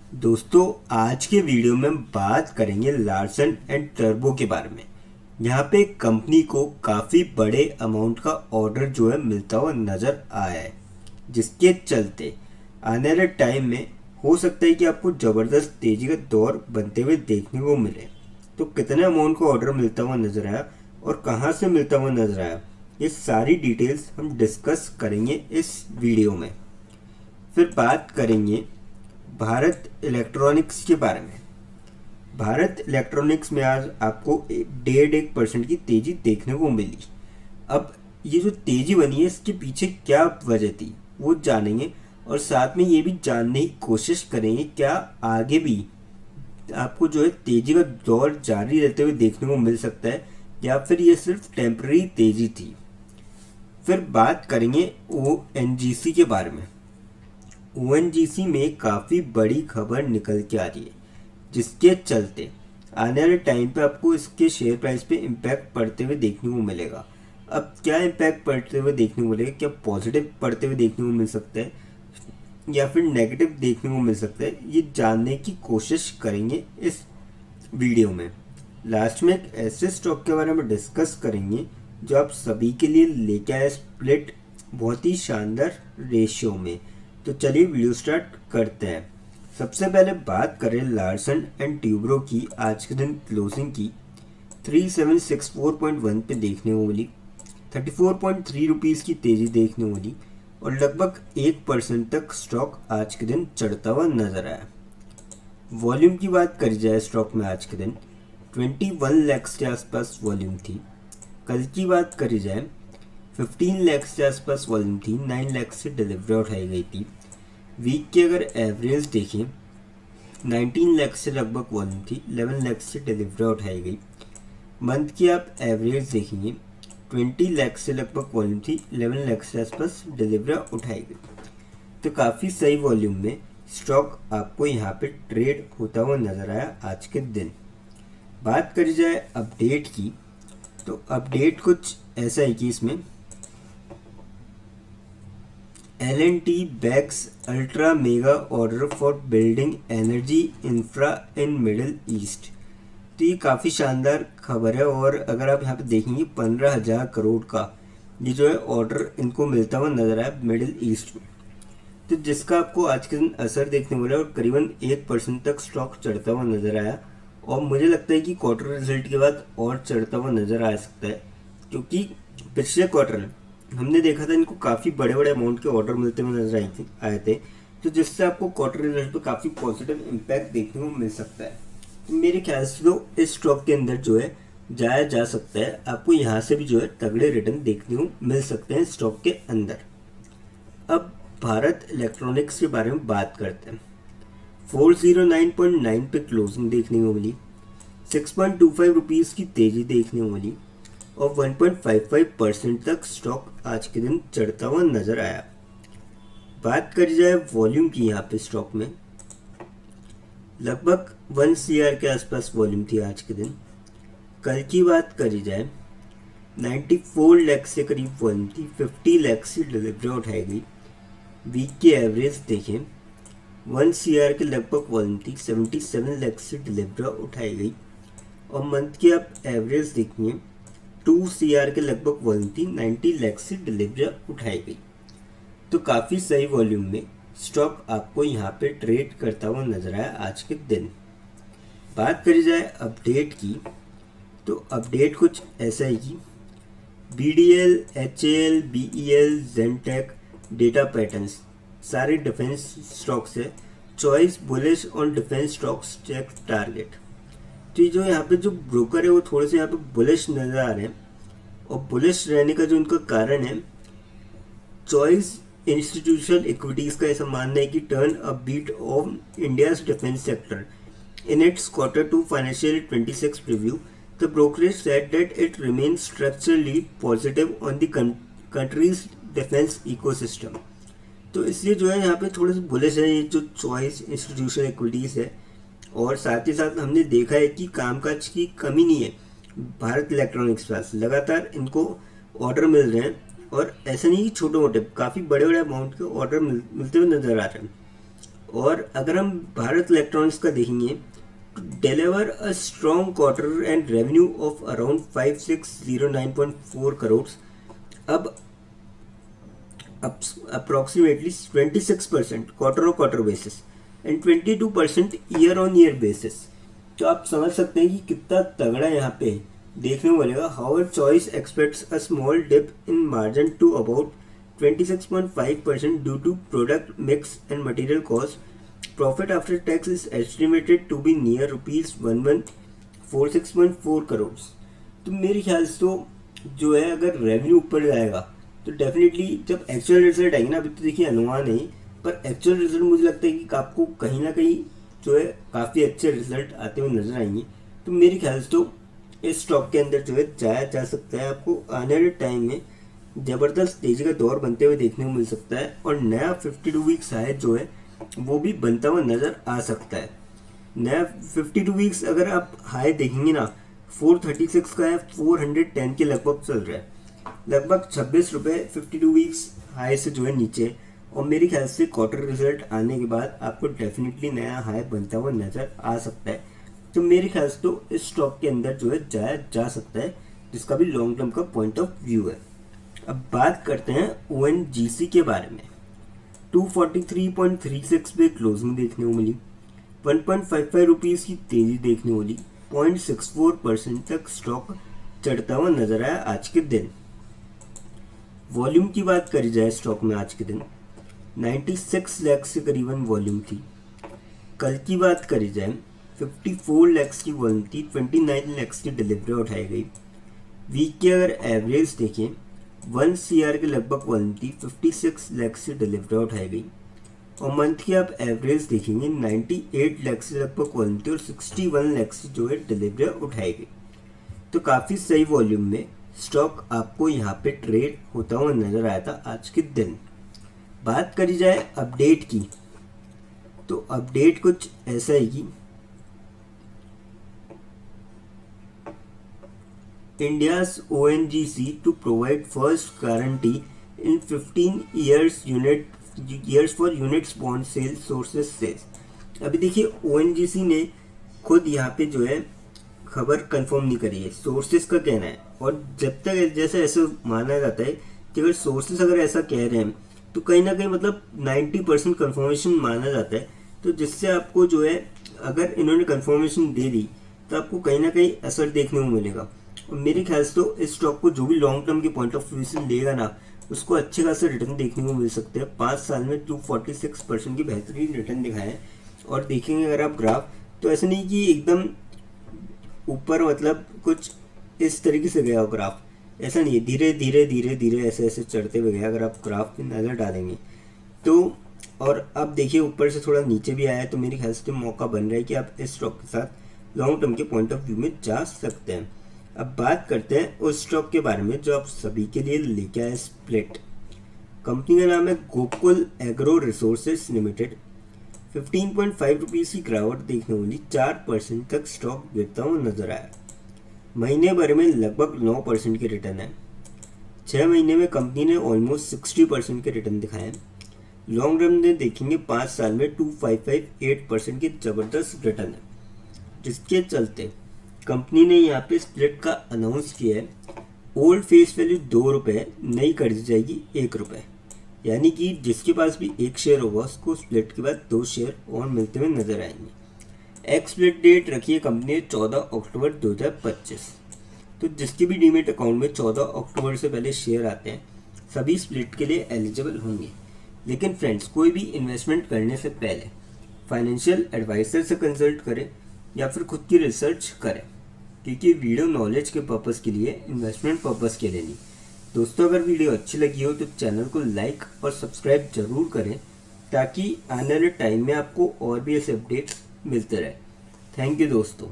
दोस्तों, आज के वीडियो में बात करेंगे लार्सन एंड टर्बो के बारे में। यहाँ पे कंपनी को काफ़ी बड़े अमाउंट का ऑर्डर जो है मिलता हुआ नज़र आया है, जिसके चलते आने वाले टाइम में हो सकता है कि आपको ज़बरदस्त तेज़ी का दौर बनते हुए देखने को मिले। तो कितने अमाउंट का ऑर्डर मिलता हुआ नज़र आया और कहाँ से मिलता हुआ नज़र आया, ये सारी डिटेल्स हम डिस्कस करेंगे इस वीडियो में। फिर बात करेंगे भारत इलेक्ट्रॉनिक्स के बारे में। भारत इलेक्ट्रॉनिक्स में आज आपको 1.5% की तेजी देखने को मिली। अब ये जो तेजी बनी है, इसके पीछे क्या वजह थी वो जानेंगे और साथ में ये भी जानने की कोशिश करेंगे क्या आगे भी आपको जो है तेजी का दौर जारी रहते हुए देखने को मिल सकता है या फिर ये सिर्फ टेम्पररी तेजी थी। फिर बात करेंगे ONGC के बारे में। ONGC में काफ़ी बड़ी खबर निकल के आ रही है, जिसके चलते आने वाले टाइम पे आपको इसके शेयर प्राइस पे इम्पैक्ट पड़ते हुए देखने को मिलेगा। अब क्या इम्पैक्ट पड़ते हुए देखने को मिलेगा, क्या पॉजिटिव पड़ते हुए देखने को मिल सकता है या फिर नेगेटिव देखने को मिल सकता है, ये जानने की कोशिश करेंगे इस वीडियो में। लास्ट में एक ऐसे स्टॉक के बारे में डिस्कस करेंगे जो आप सभी के लिए लेके आए स्प्लिट बहुत ही शानदार रेशियो में। तो चलिए वीडियो स्टार्ट करते हैं। सबसे पहले बात करें लार्सन एंड ट्यूब्रो की। आज के दिन क्लोजिंग की 3764.1 पे देखने को मिली, 34.3 रुपीज़ की तेज़ी देखने को मिली और लगभग 1% तक स्टॉक आज के दिन चढ़ता हुआ नजर आया। वॉल्यूम की बात करी जाए स्टॉक में आज के दिन 21 लाख के आसपास वॉल्यूम थी। कल की बात करी जाए 15 लाख के आसपास वॉल्यूम थी, 9 लाख से डिलीवरी उठाई गई थी। वीक की अगर एवरेज देखें 19 लाख से लगभग वॉल्यूम थी, 11 लाख से डिलीवरी उठाई गई। मंथ की आप एवरेज देखेंगे 20 लाख से लगभग वॉल्यूम थी, 11 लाख से आसपास डिलीवरी उठाई गई। तो काफ़ी सही वॉल्यूम में स्टॉक आपको यहाँ पे ट्रेड होता हुआ नजर आया आज के दिन। बात करी जाए अपडेट की, तो अपडेट कुछ ऐसा है कि इसमें L&T bags ultra mega order for building energy infra in Middle East. तो ये काफ़ी शानदार खबर है और अगर आप यहाँ पे देखेंगे 15,000 करोड़ का ये जो है ऑर्डर इनको मिलता हुआ नजर आया मिडिल ईस्ट में। तो जिसका आपको आज के दिन असर देखने को मिला और करीबन 1% तक स्टॉक चढ़ता हुआ नजर आया और मुझे लगता है कि क्वार्टर रिजल्ट के बाद और चढ़ता हुआ नजर आ सकता है, क्योंकि पिछले क्वार्टर हमने देखा था इनको काफ़ी बड़े बड़े अमाउंट के ऑर्डर मिलते हुए नजर आए थे, तो जिससे आपको क्वार्टर रिजल्ट पे काफ़ी पॉजिटिव इम्पैक्ट देखने को मिल सकता है। तो मेरे ख्याल से तो इस स्टॉक के अंदर जो है जाया जा सकता है, आपको यहाँ से भी जो है तगड़े रिटर्न देखने को मिल सकते हैं स्टॉक के अंदर। अब भारत इलेक्ट्रॉनिक्स के बारे में बात करते हैं। 409.9 पे क्लोजिंग देखने को मिली, 6.25 रुपीज़ की तेजी देखने को मिली और 1.55% तक स्टॉक आज के दिन चढ़ता हुआ नजर आया। बात करी जाए वॉल्यूम की, यहाँ पे स्टॉक में लगभग 1 CR के आसपास वॉल्यूम थी आज के दिन। कल की बात करी जाए 94 लाख से करीब वॉल्यूम थी, 50 लाख से डिलीवरी उठाई गई। वीक की एवरेज देखें 1 CR के लगभग वॉल्यूम थी, 77 लाख से डिलीवरी उठाई गई और मंथ की आप एवरेज देखिए 2 CR के लगभग वॉल्यूम थी, 90 लाख से डिलीवरी उठाई गई। तो काफ़ी सही वॉल्यूम में स्टॉक आपको यहाँ पे ट्रेड करता हुआ नजर आया आज के दिन। बात करी जाए अपडेट की, तो अपडेट कुछ ऐसा है कि BDL, HAL, BEL, Zentek, Data Patterns सारे डिफेंस स्टॉक्स है। Choice bullish on defence stocks check target. तो ये जो यहाँ पे जो ब्रोकर है वो थोड़े से यहाँ पे बुलिश नजर आ रहे हैं और बुलिश रहने का जो उनका कारण है, चॉइस इंस्टीट्यूशनल इक्विटीज का ऐसा मानना है कि turn a beat of India's defence sector in its Q2 financial 26 review, the brokerage said that it remains structurally positive on the country's defence ecosystem. तो इसलिए जो है यहाँ पे थोड़े से बुलिश है ये जो चॉइस इंस्टीट्यूशनल इक्विटीज है। और साथ ही साथ हमने देखा है कि कामकाज की कमी नहीं है भारत इलेक्ट्रॉनिक्स के पास, लगातार इनको ऑर्डर मिल रहे हैं और ऐसा नहीं कि छोटे मोटे, काफ़ी बड़े बड़े अमाउंट के ऑर्डर मिलते हुए नजर आ रहे हैं। और अगर हम भारत इलेक्ट्रॉनिक्स का देखेंगे तो deliver a strong quarter and revenue of around 5609.4 crore, अब approximately 26% quarter on quarter basis and 22% year on year basis. तो आप समझ सकते हैं कि कितना तगड़ा यहाँ पे देखने को मिलेगा। However Choice expects a small dip in margin to about 26.5% due to product mix and material cost. Profit after tax is estimated to be near ₹1146.4 crore. तो मेरे ख्याल से तो जो है अगर रेवेन्यू ऊपर जाएगा तो डेफिनेटली जब एक्चुअल रिजल्ट आएगी ना, अभी तो देखिए अनुमान है, पर एक्चुअल रिजल्ट मुझे लगता है कि आपको कहीं ना कहीं जो है काफ़ी अच्छे रिजल्ट आते हुए नजर आएंगे। तो मेरे ख्याल से तो इस स्टॉक के अंदर जो है जाया जा सकता है। आपको आने वाले टाइम में ज़बरदस्त तेजी का दौर बनते हुए देखने को मिल सकता है और नया 52 वीक्स हाई जो है वो भी बनता हुआ नजर आ सकता है। नया 52 वीक्स अगर आप हाई देखेंगे ना, 436 का है, 410 के लगभग चल रहा है, लगभग 26 रुपये 52 वीक्स हाई से जो है नीचे। और मेरे ख्याल से क्वार्टर रिजल्ट आने के बाद आपको डेफिनेटली नया हाई बनता हुआ नजर आ सकता है। तो मेरे ख्याल से तो इस स्टॉक के अंदर जो है जाया जा सकता है, जिसका भी लॉन्ग टर्म का पॉइंट ऑफ व्यू है। अब बात करते हैं ONGC के बारे में। 243.36 पे क्लोजिंग देखने को मिली, 1.55 रुपीज़ की तेजी देखने को मिली, 0.64% तक स्टॉक चढ़ता हुआ नजर आया आज के दिन। वॉल्यूम की बात करी जाए स्टॉक में आज के दिन 96 लाख से करीबन वॉल्यूम थी। कल की बात करी जाए 54 लाख की वॉल्यूम थी, 29 लाख की डिलीवरी उठाई गई। वीक की अगर एवरेज देखें 1 CR के लगभग वॉल्यूम थी, 56 लाख से डिलीवरी उठाई गई। और मंथ की आप एवरेज देखेंगे 98 लाख से लगभग वॉल्यूम थी और 61 लाख से जो है डिलीवरी उठाई गई। तो काफ़ी सही वॉल्यूम में स्टॉक आपको यहाँ पे ट्रेड होता हुआ नजर आया था आज के दिन। बात करी जाए अपडेट की, तो अपडेट कुछ ऐसा है कि India's ONGC to provide first guarantee in 15 years for units bond sale sources sales. अभी देखिए ONGC ने खुद यहाँ पे जो है खबर कंफर्म नहीं करी है, सोर्सेज का कहना है। और जब तक जैसे ऐसे माना जाता है कि अगर सोर्सेज अगर ऐसा कह रहे हैं तो कहीं ना कहीं मतलब 90% कंफर्मेशन माना जाता है। तो जिससे आपको जो है अगर इन्होंने कंफर्मेशन दे दी तो आपको कहीं ना कहीं असर देखने को मिलेगा। और मेरे ख्याल से तो इस स्टॉक को जो भी लॉन्ग टर्म के पॉइंट ऑफ व्यू से लेगा ना, उसको अच्छे खासा रिटर्न देखने को मिल सकते हैं। 5 साल में 246% की बेहतरीन रिटर्न दिखाए हैं। और देखेंगे अगर आप ग्राफ, तो ऐसा नहीं कि एकदम ऊपर मतलब कुछ इस तरीके से गया हो ग्राफ, ऐसा नहीं है, धीरे धीरे धीरे धीरे ऐसे ऐसे चढ़ते हुए गया। अगर आप ग्राफ पे नज़र डालेंगे तो, और अब देखिए ऊपर से थोड़ा नीचे भी आया है, तो मेरे ख्याल से मौका बन रहा है कि आप इस स्टॉक के साथ लॉन्ग टर्म के पॉइंट ऑफ व्यू में जा सकते हैं। अब बात करते हैं उस स्टॉक के बारे में जो आप सभी के लिए लेके आए, स्प्लिट। कंपनी का नाम है Gokul agro resources limited. 15.5 rupees की गिरावट देखने को मिली, 4% तक स्टॉक गिरता हुआ नजर आया। महीने भर में लगभग 9% के रिटर्न है। 6 महीने में कंपनी ने ऑलमोस्ट 60% के रिटर्न दिखाए। लॉन्ग रन में देखेंगे 5 साल में 2558% की जबरदस्त रिटर्न है, जिसके चलते कंपनी ने यहाँ पे स्प्लिट का अनाउंस किया है। ओल्ड फेस वैल्यू 2 रुपये, नई कर दी जाएगी 1 रुपये, यानी कि जिसके पास भी 1 शेयर होगा उसको स्प्लिट के बाद 2 शेयर और मिलते हुए नजर आएंगे। एक्स स्प्लिट डेट रखी है कंपनी ने 14 अक्टूबर 2025। तो जिसके भी डीमेट अकाउंट में 14 अक्टूबर से पहले शेयर आते हैं सभी स्प्लिट के लिए एलिजिबल होंगे। लेकिन फ्रेंड्स, कोई भी इन्वेस्टमेंट करने से पहले फाइनेंशियल एडवाइजर से कंसल्ट करें या फिर खुद की रिसर्च करें, क्योंकि वीडियो नॉलेज के पर्पज़ के लिए, इन्वेस्टमेंट पर्पज़ के लिए नहीं। दोस्तों, अगर वीडियो अच्छी लगी हो तो चैनल को लाइक और सब्सक्राइब जरूर करें, ताकि आने वाले टाइम में आपको और भी ऐसे अपडेट्स मिलते रहे। थैंक यू दोस्तों।